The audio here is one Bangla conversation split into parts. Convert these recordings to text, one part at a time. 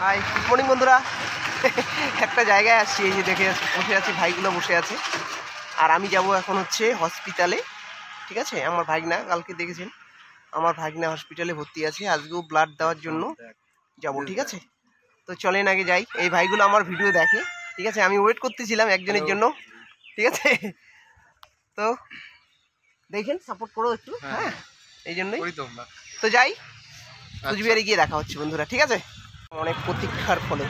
হাই, গুড মর্নিং বন্ধুরা। একটা জায়গায় আসছি, এই যে দেখে বসে আছি, ভাইগুলো বসে আছে। আর আমি যাব এখন হচ্ছে হসপিটালে, ঠিক আছে। আমার ভাগনা, কালকে দেখেছেন আমার ভাগনা হসপিটালে ভর্তি আছে, আজকেও ব্লাড দেওয়ার জন্য যাব, ঠিক আছে। তো চলেন আগে যাই। এই ভাইগুলো আমার ভিডিও দেখে, ঠিক আছে। আমি ওয়েট করতেছিলাম একজনের জন্য, ঠিক আছে। তো দেখেন, সাপোর্ট করো একটু, হ্যাঁ, এই জন্যই তো যাই। কুচবিহারে গিয়ে দেখা হচ্ছে বন্ধুরা, ঠিক আছে। অনেক প্রতীক্ষার ফলে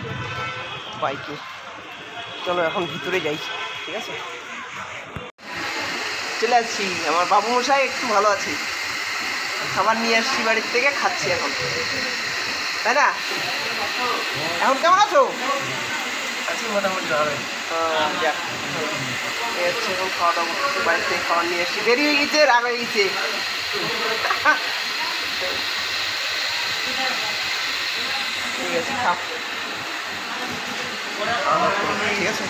বাইকে চলো এখন ভিতরে যাই, ঠিক আছে। চলে আসছি, আমার বাবু মশাই একটু ভালো আছে, খাবার নিয়ে আসছি বাড়ির থেকে, খাচ্ছি এখন, তাই না? এখন কেমন আছো? মোটামুটি ভালো। যাক, এই হচ্ছে এখন খাওয়া দাওয়া করতেছি, বাড়ির থেকে খাবার নিয়ে আসছি। দেরি হয়ে গেছে, রাগ হয়ে গেছে। ঠিক আছে, খাও, ঠিক আছে।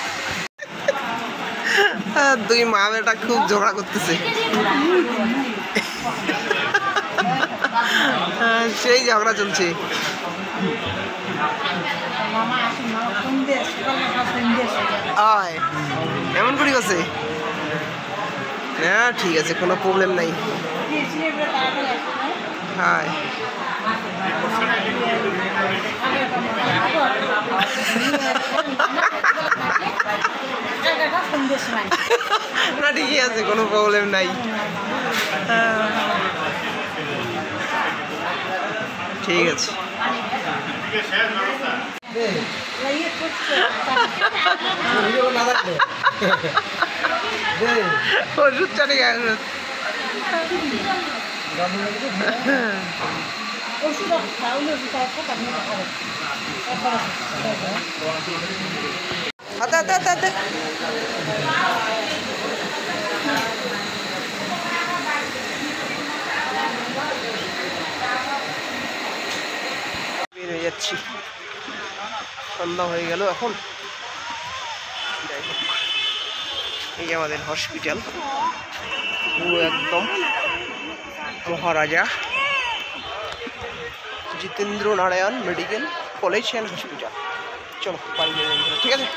দুই মা বেটা খুব ঝগড়া করতেছে, সেই ঝগড়া চলছে। এমন করি গেছে, হ্যাঁ ঠিক আছে, কোনো প্রবলেম নাই। হ্যাঁ না, ঠিকই আছে, কোনো প্রবলেম নাই। ঠিক আছে, ওষুধ চাটি বের হয়ে যাচ্ছি, সন্ধ্যা হয়ে গেল এখন। যাই হোক, এই যে আমাদের হসপিটাল, পুরো একদম Maharaja Jitendra Narayan medical college and hospital. চলো বাড়ি যাই, ঠিক আছে।